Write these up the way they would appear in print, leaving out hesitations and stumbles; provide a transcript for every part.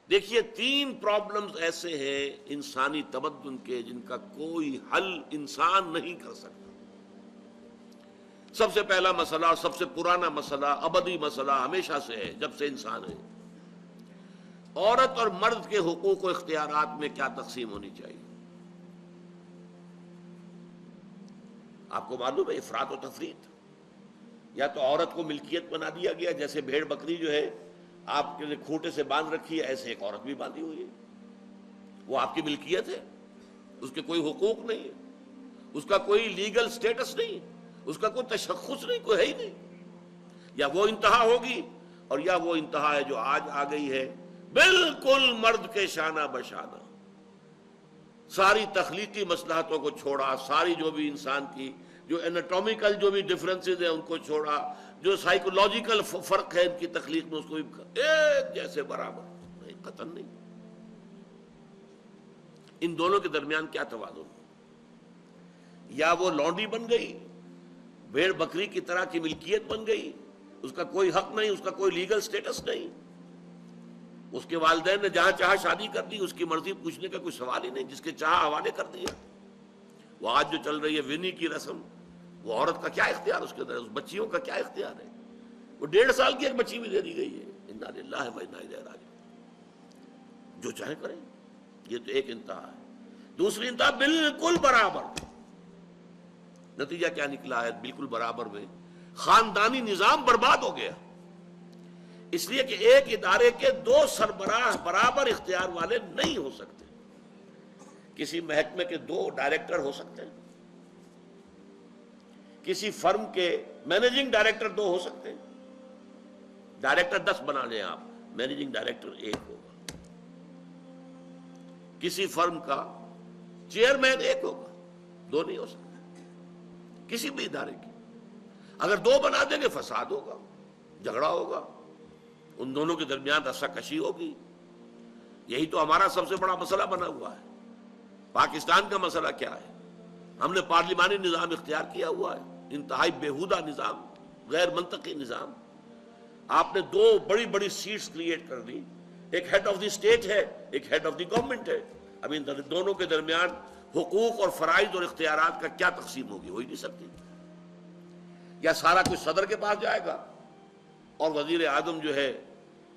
دیکھیے 3 پرابلمز ایسے ہیں انسانی تمدن کے جن کا کوئی حل انسان نہیں کر سکتا۔ سب سے پہلا مسئلہ اور سب سے پرانا مسئلہ، ابدی مسئلہ ہمیشہ سے ہے جب سے انسان ہے، عورت اور مرد کے حقوق و اختیارات میں کیا تقسیم ہونی چاہیے۔ آپ کو معلوم ہے افراط و تفریط، یا تو عورت کو ملکیت بنا دیا گیا، جیسے بھیڑ بکری جو ہے آپ کے لیے کھوٹے سے باندھ رکھی ہے، ایسے ایک عورت بھی باندھی ہوئی ہے، وہ آپ کی ملکیت ہے، اس کے کوئی حقوق نہیں ہے، اس کا کوئی لیگل سٹیٹس نہیں، اس کا کوئی تشخص نہیں، کوئی ہے ہی نہیں۔ یا وہ انتہا ہوگی اور یا وہ انتہا ہے جو آج آ گئی ہے، بالکل مرد کے شانہ بشانہ، ساری تخلیقی مصلحتوں کو چھوڑا، ساری جو بھی انسان کی جو انیٹومیکل جو بھی ڈفرنسز ہیں ان کو چھوڑا، جو سائیکولوجیکل فرق ہے ان کی تخلیق میں، اس کو بھی ایک جیسے برابر، نہیں، قطعاً نہیں۔ ان دونوں کے درمیان کیا توازن؟ یا وہ لونڈی بن گئی، بھیڑ بکری کی طرح کی ملکیت بن گئی، اس کا کوئی حق نہیں، اس کا کوئی لیگل سٹیٹس نہیں، اس کے والدین نے جہاں چاہا شادی کر دی، اس کی مرضی پوچھنے کا کوئی سوال ہی نہیں، جس کے چاہا حوالے کر دیا۔ وہ آج جو چل رہی ہے ونی کی رسم، وہ عورت کا کیا اختیار اس کے اندر ہے، اس بچیوں کا کیا اختیار ہے؟ وہ 1.5 سال کی ایک بچی بھی دے دی گئی ہے، انا للہ و انا الیہ راجعون، جو چاہے کریں۔ یہ تو ایک انتہا ہے۔ دوسری انتہا بالکل برابر، نتیجہ کیا نکلا ہے؟ بالکل برابر میں خاندانی نظام برباد ہو گیا، اس لیے کہ ایک ادارے کے 2 سربراہ برابر اختیار والے نہیں ہو سکتے۔ کسی محکمے کے 2 ڈائریکٹر ہو سکتے ہیں، کسی فرم کے مینیجنگ ڈائریکٹر 2 ہو سکتے ہیں، ڈائریکٹر 10 بنا لیں آپ، مینیجنگ ڈائریکٹر 1 ہوگا۔ کسی فرم کا چیئرمین 1 ہوگا، 2 نہیں ہو سکتے کسی بھی ادارے کی۔ اگر 2 بنا دیں گے فساد ہوگا، جھگڑا ہوگا، ان دونوں کے درمیان رسا کشی ہوگی۔ یہی تو ہمارا سب سے بڑا مسئلہ بنا ہوا ہے۔ پاکستان کا مسئلہ کیا ہے؟ ہم نے پارلیمانی نظام اختیار کیا ہوا ہے، انتہائی بیہودہ نظام، غیر منطقی نظام۔ آپ نے 2 بڑی بڑی سیٹس کریٹ کر دی، ایک ہیڈ آف دی اسٹیٹ ہے، ایک ہیڈ آف دی گورنمنٹ ہے۔ اب ان دونوں کے درمیان حقوق اور فرائض اور اختیارات کا کیا تقسیم ہوگی؟ ہو ہی نہیں سکتی۔ یا سارا کچھ صدر کے پاس جائے گا اور وزیر اعظم جو ہے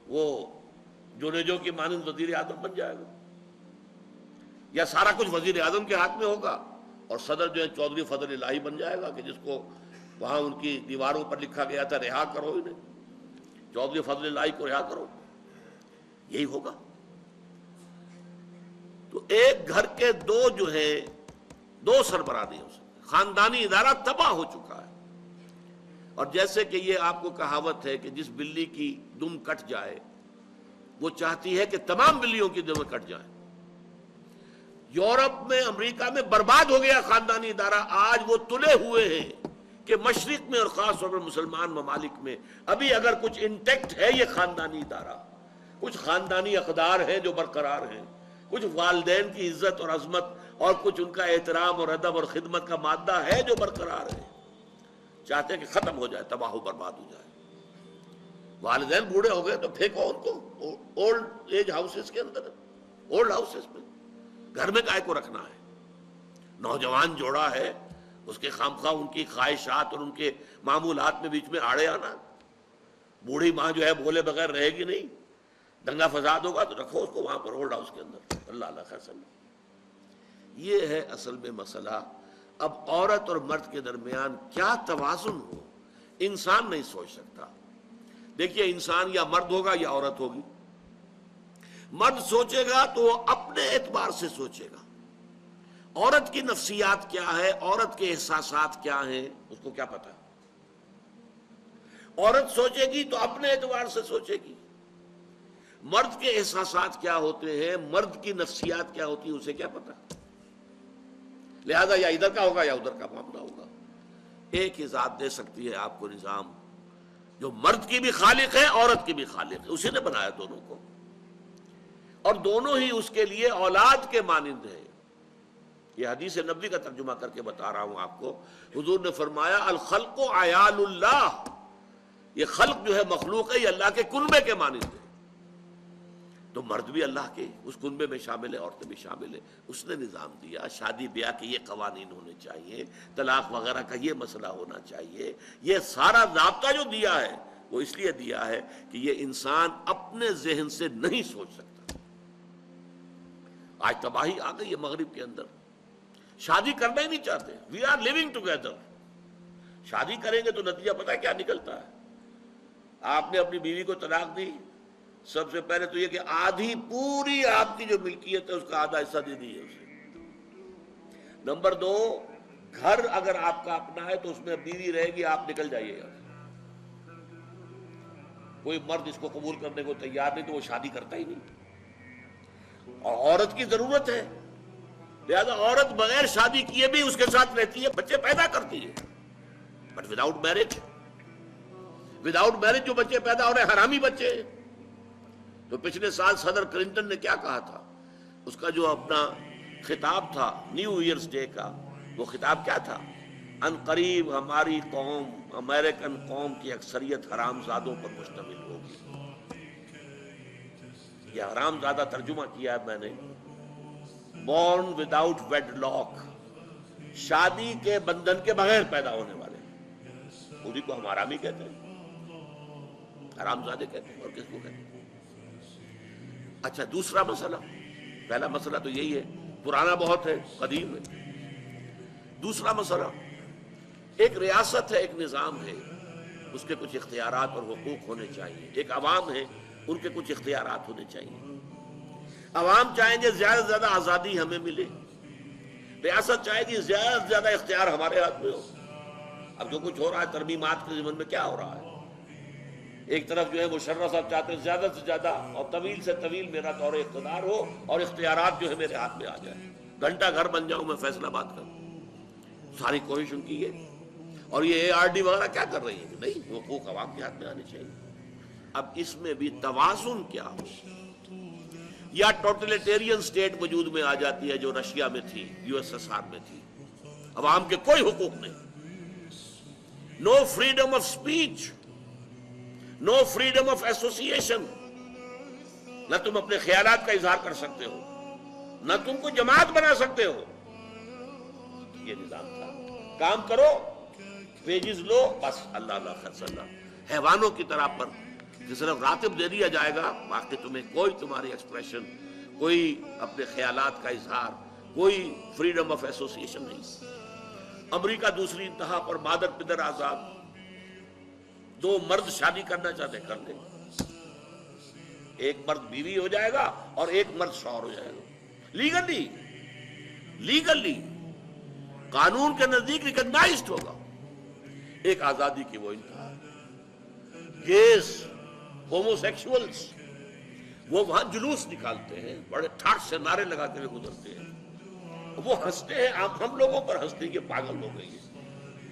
وہ جونیجو کی مانند وزیر اعظم بن جائے گا، یا سارا کچھ وزیر اعظم کے ہاتھ میں ہوگا اور صدر جو ہے چودھری فضل الہی بن جائے گا، کہ جس کو وہاں ان کی دیواروں پر لکھا گیا تھا رہا کرو انہیں، چودھری فضل الہی کو رہا کرو، یہی ہوگا۔ تو ایک گھر کے 2 جو ہیں 2 سربراہ نہیں ہو سکتے، خاندانی ادارہ تباہ ہو چکا ہے۔ اور جیسے کہ یہ آپ کو کہاوت ہے کہ جس بلی کی دم کٹ جائے وہ چاہتی ہے کہ تمام بلیوں کی دمیں کٹ جائیں۔ یورپ میں، امریکہ میں برباد ہو گیا خاندانی ادارہ، آج وہ تلے ہوئے ہیں کہ مشرق میں اور خاص طور پر مسلمان ممالک میں ابھی اگر کچھ انٹیکٹ ہے یہ خاندانی ادارہ، کچھ خاندانی اقدار ہیں جو برقرار ہیں، کچھ والدین کی عزت اور عظمت اور کچھ ان کا احترام اور ادب اور خدمت کا مادہ ہے جو برقرار ہے۔ چاہتے ہیں کہ ختم ہو جائے، تباہ و برباد ہو جائے۔ والدین بوڑھے ہو گئے تو پھینکو ان کو اولڈ ایج ہاؤسز کے اندر، اولڈ ہاؤسز میں، گھر میں کائے کو رکھنا ہے؟ نوجوان جوڑا ہے، اس کے خامخواہ ان کی خواہشات اور ان کے معمولات میں بیچ میں آڑے آنا۔ بوڑھی ماں جو ہے بولے بغیر رہے گی نہیں، دنگا فساد ہوگا تو رکھو اس کو وہاں پر اولڈ ہاؤس کے اندر، اللہ اللہ خیر سلام۔ یہ ہے اصل میں مسئلہ۔ اب عورت اور مرد کے درمیان کیا توازن ہو، انسان نہیں سوچ سکتا۔ دیکھیے انسان یا مرد ہوگا یا عورت ہوگی۔ مرد سوچے گا تو وہ اپنے اعتبار سے سوچے گا، عورت کی نفسیات کیا ہے، عورت کے احساسات کیا ہیں، اس کو کیا پتا۔ عورت سوچے گی تو اپنے اعتبار سے سوچے گی، مرد کے احساسات کیا ہوتے ہیں، مرد کی نفسیات کیا ہوتی ہیں، اسے کیا پتا۔ لہذا یا ادھر کا ہوگا یا ادھر کا معاملہ ہوگا۔ ایک ہی ذات دے سکتی ہے آپ کو نظام، جو مرد کی بھی خالق ہے، عورت کی بھی خالق ہے، اسی نے بنایا دونوں کو، اور دونوں ہی اس کے لیے اولاد کے مانند ہیں۔ یہ حدیث نبوی کا ترجمہ کر کے بتا رہا ہوں آپ کو۔ حضور نے فرمایا الخلق عیال اللہ، یہ خلق جو ہے مخلوق ہے، یہ اللہ کے کنبے کے مانند ہے۔ تو مرد بھی اللہ کے اس کنبے میں شامل ہے، عورتیں بھی شامل ہیں. اس نے نظام دیا، شادی بیاہ کے یہ قوانین ہونے چاہیے، طلاق وغیرہ کا یہ مسئلہ ہونا چاہیے. یہ سارا ضابطہ جو دیا ہے وہ اس لیے دیا ہے کہ یہ انسان اپنے ذہن سے نہیں سوچ سکتا. آج تباہی آ گئی ہے مغرب کے اندر، شادی کرنا ہی نہیں چاہتے. We are living together. شادی کریں گے تو نتیجہ پتہ ہے کیا نکلتا ہے؟ آپ نے اپنی بیوی کو طلاق دی، سب سے پہلے تو یہ کہ آدھی پوری آپ کی جو ملکیت ہے اس کا آدھا حصہ دے دیجیے اسے. نمبر 2، گھر اگر آپ کا اپنا ہے تو اس میں بیوی رہے گی، آپ نکل جائیے یہاں سے. کوئی مرد اس کو قبول کرنے کو تیار نہیں تو وہ شادی کرتا ہی نہیں. اور عورت کی ضرورت ہے، لہذا عورت بغیر شادی کیے بھی اس کے ساتھ رہتی ہے، بچے پیدا کرتی ہے. بٹ وداؤٹ میرج جو بچے پیدا ہو رہے ہیں حرامی بچے. تو پچھلے سال صدر کلنٹن نے کیا کہا تھا؟ اس کا جو اپنا خطاب تھا نیو ایئرز ڈے کا، وہ خطاب کیا تھا؟ ان قریب ہماری قوم، امریکن قوم کی اکثریت حرام زادوں پر مشتمل ہوگی. یہ حرام زادہ ترجمہ کیا ہے میں نے، بورن وداؤٹ ویڈ لاک، شادی کے بندھن کے بغیر پیدا ہونے والے. اسی کو ہم حرامی کہتے ہیں، حرام زادے کہتے ہیں. اور کس کو کہتے ہیں؟ اچھا، دوسرا مسئلہ، پہلا مسئلہ تو یہی ہے، پرانا بہت ہے، قدیم ہے. دوسرا مسئلہ، ایک ریاست ہے، ایک نظام ہے، اس کے کچھ اختیارات اور حقوق ہونے چاہیے. ایک عوام ہے، ان کے کچھ اختیارات ہونے چاہیے. عوام چاہیں گے زیادہ سے زیادہ آزادی ہمیں ملے، ریاست چاہے گی زیادہ سے زیادہ اختیار ہمارے ہاتھ میں ہو. اب جو کچھ ہو رہا ہے ترمیمات کے ضمن میں کیا ہو رہا ہے؟ ایک طرف جو ہے مشرف صاحب چاہتے ہیں زیادہ سے زیادہ اور طویل سے طویل میرا دور اقتدار ہو اور اختیارات جو ہے میرے ہاتھ میں آ جائے، گھنٹہ گھر بن جاؤں میں فیصلہ بات کروں. ساری کوشش ان کی ہے. اور یہ ARD وغیرہ کیا کر رہی ہے کہ نہیں، حقوق عوام کے ہاتھ میں آنے چاہیے. اب اس میں بھی توازن کیا ہو؟ یا ٹوٹلیٹیرین سٹیٹ وجود میں آ جاتی ہے جو رشیا میں تھی، USSR میں تھی، عوام کے کوئی حقوق نہیں، no freedom of speech, no freedom of association. نہ تم اپنے خیالات کا اظہار کر سکتے ہو، نہ تم کو جماعت بنا سکتے ہو. یہ نظام تھا. کام کرو، پیجز لو، بس اللہ اللہ خیر اللہ. حیوانوں کی طرح پر کہ صرف راتب دے دیا جائے گا، باقی تمہیں کوئی تمہاری ایکسپریشن، کوئی اپنے خیالات کا اظہار، کوئی فریڈم آف ایسوسیشن نہیں. امریکہ دوسری انتہا پر، مادر پدر آزاد. 2 مرد شادی کرنا چاہتے کر لیں، ایک مرد بیوی ہو جائے گا اور ایک مرد شوہر ہو جائے گا. لیگلی قانون کے نزدیک ریکگنائزڈ ہوگا. ایک آزادی کی وہ انتہا. گیز، ہومو سیکشولز، وہ وہاں جلوس نکالتے ہیں، بڑے ٹھاٹ سے نعرے لگا کے گزرتے ہیں. وہ ہنستے ہیں، ہم لوگوں پر ہنستے ہیں کہ پاگل ہو گئی ہے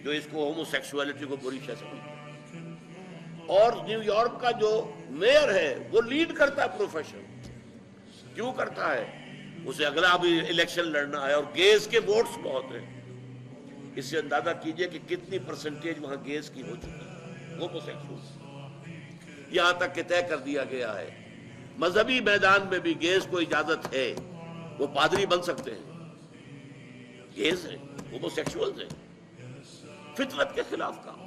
جو اس کو ہومو سیکشولیٹی کو بری شے سمجھتے ہیں. اور نیو یارک کا جو میئر ہے وہ لیڈ کرتا ہے پروفیشن. کیوں کرتا ہے؟ اسے اگلا بھی الیکشن لڑنا ہے اور گیز کے ووٹس بہت ہیں. اس سے اندازہ کیجئے کہ کتنی پرسنٹیج وہاں گیز کی ہو چکی ہے، ہومو سیکشولز. یہاں تک کہ طے کر دیا گیا ہے مذہبی میدان میں بھی گیز کو اجازت ہے، وہ پادری بن سکتے ہیں. گیز ہیں، ہومو سیکشولز ہیں، فطرت کے خلاف کام.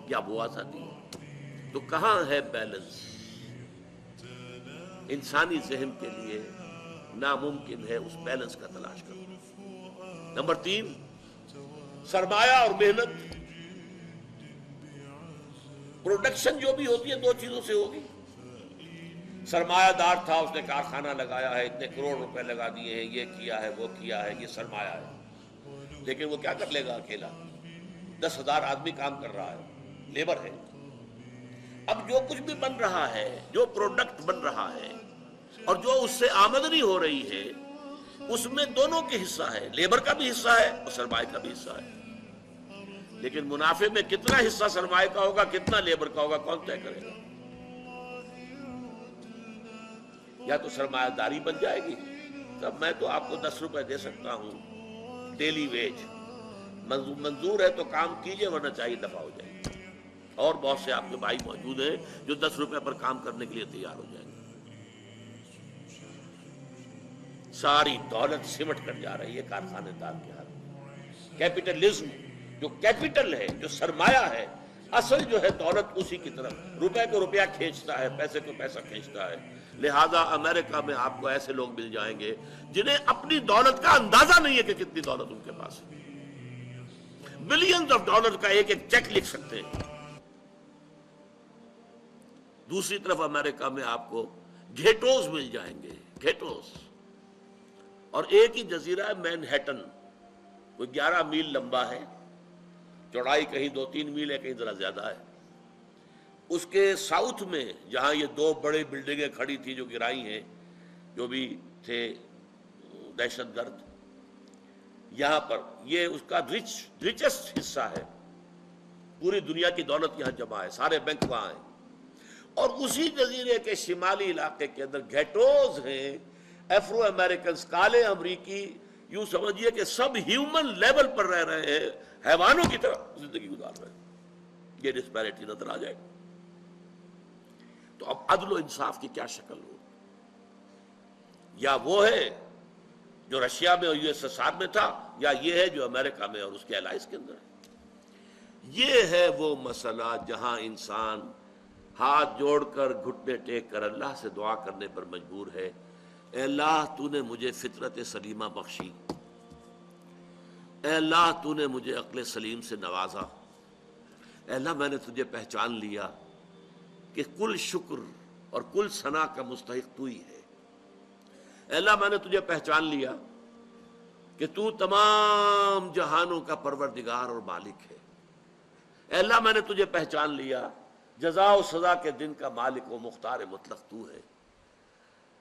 یا وہ آزادی ہے؟ تو کہاں ہے بیلنس؟ انسانی ذہن کے لیے ناممکن ہے اس بیلنس کا تلاش کرنا. نمبر 3، سرمایہ اور محنت. پروڈکشن جو بھی ہوتی ہے 2 چیزوں سے ہوگی. سرمایہ دار تھا، اس نے کارخانہ لگایا ہے، اتنے کروڑ روپے لگا دیے ہیں، یہ کیا ہے، وہ کیا ہے، یہ سرمایہ ہے. لیکن وہ کیا کر لے گا اکیلا؟ 10,000 آدمی کام کر رہا ہے، لیبر ہے. اب جو کچھ بھی بن رہا ہے، جو پروڈکٹ بن رہا ہے اور جو اس سے آمدنی ہو رہی ہے، اس میں دونوں کے حصہ ہے، لیبر کا بھی حصہ ہے اور سرمایہ کا بھی حصہ ہے. لیکن منافع میں کتنا حصہ سرمایہ کا ہوگا، کتنا لیبر کا ہوگا، کون طے کرے گا؟ یا تو سرمایہ داری بن جائے گی، تب میں تو آپ کو 10 روپے دے سکتا ہوں ڈیلی ویج، منظور ہے تو کام کیجئے ورنہ چاہیے دفع ہو جائے گی. اور بہت سے آپ کے بھائی موجود ہیں جو 10 روپے پر کام کرنے کے لیے تیار ہو جائیں گے. ساری دولت سمٹ کر جا رہی ہے کارخانے دار کے ہاتھ میں۔ کیپٹلزم جو کیپٹل ہے، جو سرمایہ ہے، اصل جو ہے دولت اسی کی طرف، روپے کو روپیہ کھینچتا ہے، پیسے کو پیسہ کھینچتا ہے۔ لہذا امریکہ میں آپ کو ایسے لوگ مل جائیں گے جنہیں اپنی دولت کا اندازہ نہیں ہے کہ کتنی دولت ان کے پاس ہے، بلینز آف ڈالر کا ایک ایک چیک لکھ سکتے ہیں۔ دوسری طرف امریکہ میں آپ کو گھیٹوز مل جائیں گے، گھیٹوز، اور ایک ہی جزیرہ ہے مینہٹن، کوئی 11 میل لمبا ہے، چوڑائی کہیں 2-3 میل ہے، کہیں ذرا زیادہ ہے۔ اس کے ساؤتھ میں جہاں یہ 2 بڑے بلڈنگیں کھڑی تھی جو گرائی ہیں، جو بھی تھے دہشت گرد، یہاں پر یہ اس کا ریچسٹ حصہ ہے، پوری دنیا کی دولت یہاں جمع ہے، سارے بینک وہاں ہیں۔ اور اسی جزیرے کے شمالی علاقے کے اندر گھیٹوز ہیں، افرو امریکنز، کالے امریکی، یوں سمجھیے کہ سب ہیومن لیول پر رہ رہے ہیں، حیوانوں کی طرح زندگی گزار رہے ہیں۔ یہ ڈسپیرٹی نظر آ جائے، تو اب عدل و انصاف کی کیا شکل ہو؟ یا وہ ہے جو رشیا میں اور USSR میں تھا، یا یہ ہے جو امریکہ میں اور اس کے الائز کے اندر ہے؟ یہ ہے وہ مسئلہ جہاں انسان ہاتھ جوڑ کر، گھٹنے ٹیک کر اللہ سے دعا کرنے پر مجبور ہے، اے اللہ تو نے مجھے فطرت سلیمہ بخشی، اے اللہ تو نے مجھے عقل سلیم سے نوازا، اے اللہ میں نے تجھے پہچان لیا کہ کل شکر اور کل ثنا کا مستحق تو ہی ہے، اے اللہ میں نے تجھے پہچان لیا کہ تو تمام جہانوں کا پروردگار اور مالک ہے، اے اللہ میں نے تجھے پہچان لیا جزا و سزا کے دن کا مالک و مختار مطلق تو ہے،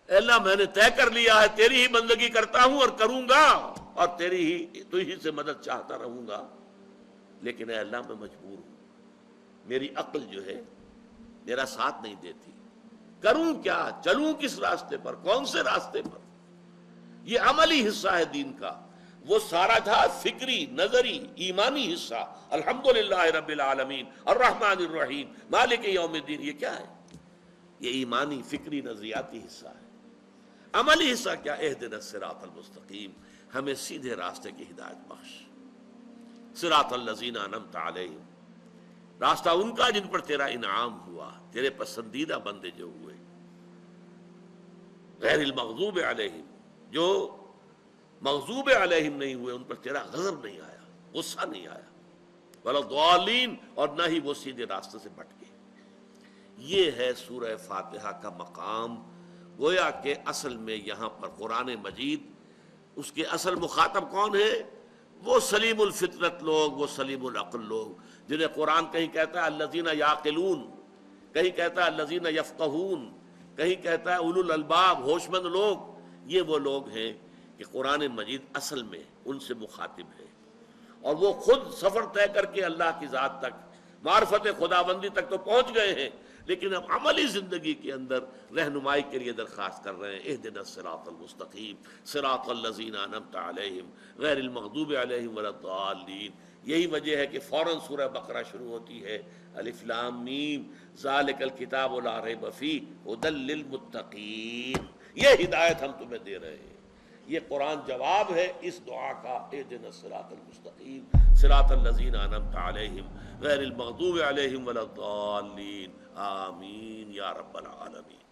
اے اللہ میں نے طے کر لیا ہے تیری ہی بندگی کرتا ہوں اور کروں گا، اور تو ہی سے مدد چاہتا رہوں گا، لیکن اے اللہ میں مجبور ہوں، میری عقل جو ہے میرا ساتھ نہیں دیتی، کروں کیا، چلوں کس راستے پر، کون سے راستے پر؟ یہ عملی حصہ ہے دین کا، وہ سارا تھا فکری، نظری، ایمانی حصہ، الحمدللہ رب العالمین الرحمن الرحیم مالک یوم الدین، یہ کیا ہے؟ یہ ایمانی، فکری، نظریاتی حصہ ہے۔ عملی حصہ کیا؟ اہدنا الصراط المستقیم، ہمیں سیدھے راستے کی ہدایت بخش، صراط الذین انعمت علیہم، راستہ ان کا جن پر تیرا انعام ہوا، تیرے پسندیدہ بندے جو ہوئے، غیر المغضوب علیہم، جو مغضوب علیہم نہیں ہوئے، ان پر تیرا غضب نہیں آیا، غصہ نہیں آیا، ولا الضالین، اور نہ ہی وہ سیدھے راستے سے بٹ گئے۔ یہ ہے سورہ فاتحہ کا مقام۔ گویا کہ اصل میں یہاں پر قرآن مجید، اس کے اصل مخاطب کون ہے؟ وہ سلیم الفطرت لوگ، وہ سلیم العقل لوگ، جنہیں قرآن کہیں کہتا ہے الذین یعقلون، کہیں کہتا ہے الذین یفقہون، کہیں کہتا ہے اولو الالباب، ہوش مند لوگ۔ یہ وہ لوگ ہیں کہ قرآن مجید اصل میں ان سے مخاطب ہے، اور وہ خود سفر طے کر کے اللہ کی ذات تک، معرفت خداوندی تک تو پہنچ گئے ہیں، لیکن اب عملی زندگی کے اندر رہنمائی کے لیے درخواست کر رہے ہیں، اہدنا الصراط المستقیم صراط الذین انعمت علیہم غیر المغضوب علیہم ولا الضالین۔ یہی وجہ ہے کہ فوراً سورہ بقرہ شروع ہوتی ہے، الف لام میم ذالک الکتاب لا ریب فیہ ھدی للمتقین، یہ ہدایت ہم تمہیں دے رہے ہیں۔ یہ قرآن جواب ہے اس دعا کا، اہدنا الصراط المستقیم صراط الذین انعمت علیہم غیر المغضوب علیہم ولا الضالین، آمین یا رب العالمین۔